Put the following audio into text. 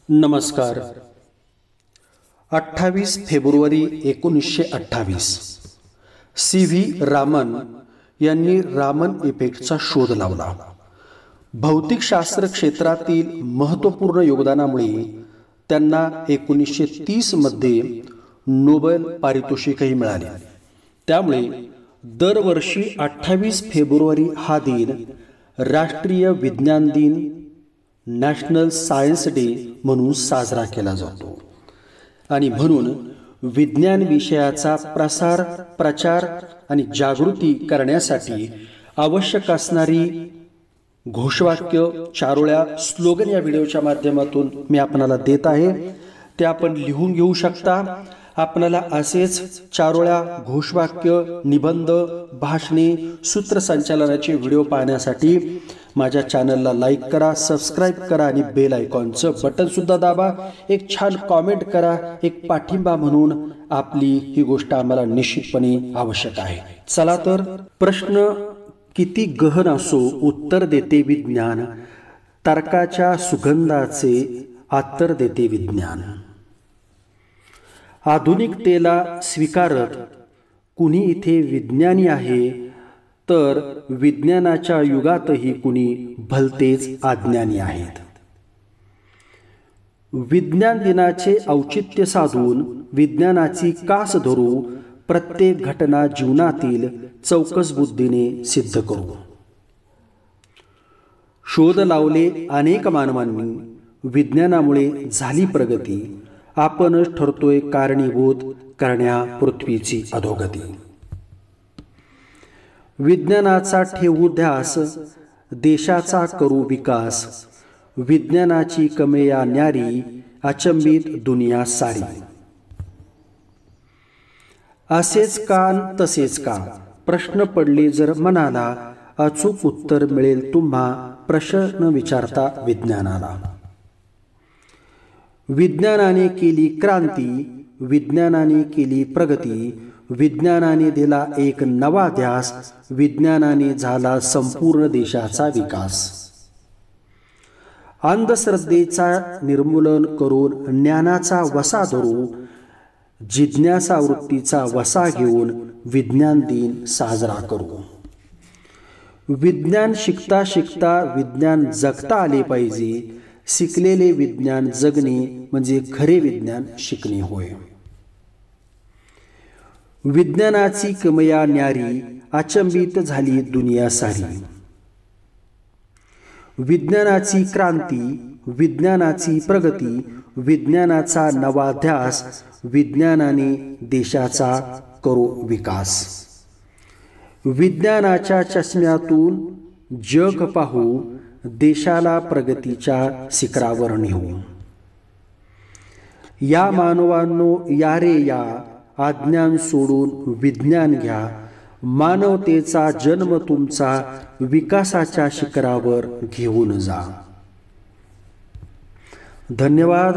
नमस्कार. 28 फेब्रुवारी 1928 सी.व्ही. रामन यांनी रामन इफेक्टचा शोध लावला. भौतिकशास्त्र क्षेत्रातील महत्त्वपूर्ण योगदानामुळे त्यांना 1930 मध्ये नोबेल पारितोषिकही मिळाले. त्यामुळे दरवर्षी 28 फेब्रुवारी हा दिन राष्ट्रीय विज्ञान दिन, नॅशनल सायन्स डे म्हणून साजरा केला जातो. आणि म्हणून विज्ञान विषयाचा प्रचार आणि जागृती करण्यासाठी आवश्यक असणारी घोषवाक्य, चारोळ्या, स्लोगन या व्हिडिओच्या माध्यमातून मी आपणाला देत आहे. ते आपण लिहून घेऊ शकता. आपल्याला असेच चारोळ्या, घोषवाक्य, निबंध, भाषणे, सूत्रसंचालनाचे व्हिडिओ पाहण्यासाठी माझ्या चॅनलला लाईक करा, सबस्क्राईब करा आणि बेल आयकॉनचं बटन सुद्धा दाबा. एक छान कॉमेंट करा. एक पाठिंबा म्हणून आपली ही गोष्ट आम्हाला निश्चितपणे आवश्यक आहे. चला तर, प्रश्न किती गहन असो उत्तर देते विज्ञान, तर्काच्या सुगंधाचे आत्तर देते विज्ञान. आधुनिकतेला स्वीकारत कुणी इथे विज्ञानी आहे, तर विज्ञानाच्या युगातही कुणी भलतेच अज्ञानी आहेत. विज्ञान दिनाचे औचित्य साधून विज्ञानाची कास धरू, प्रत्येक घटना जीवनातील चौकस बुद्धीने सिद्ध करू. शोध लावले अनेक मानवांनी, विज्ञानामुळे झाली प्रगती. आपणच ठरतोय कारणीभूत करण्या पृथ्वीची अधोगती. विज्ञानाचा ठेवू ध्यास, देशाचा करू विकास. विज्ञानाची कमेया न्यारी, अचंबित दुनिया सारी. असेच का तसेच का प्रश्न पडले जर मनाला, अचूक उत्तर मिळेल तुम्हा प्रश्न विचारता विज्ञानाला. विज्ञानाने केली क्रांती, विज्ञानाने केली प्रगती. विज्ञानाने दिला एक नवा ध्यास, विज्ञानाने झाला संपूर्ण देशाचा विकास. अंधश्रद्धेचा निर्मूलन करून ज्ञानाचा वसा धरू, जिज्ञासा वृत्तीचा वसा घेऊन विज्ञान दिन साजरा करू. विज्ञान शिकता शिकता विज्ञान जगता आले पाहिजे. शिकलेले विज्ञान जगणे म्हणजे खरे विज्ञान शिकणे होय. विज्ञानाची कमया न्यारी, अचंबित झाली दुनिया सारी. विज्ञानाची क्रांती, विज्ञानाची प्रगती. विज्ञानाचा नवा ध्यास, विज्ञानाने देशाचा करू विकास. विज्ञानाच्या चष्म्यातून जग पाहू, देशाला प्रगतीच्या शिखरावर नेऊ. या मानवांनो या रे या, अज्ञान सोडून विज्ञान घ्या. मानवतेचा जन्म तुमचा विकासाच्या शिखरावर घेऊन जा. धन्यवाद.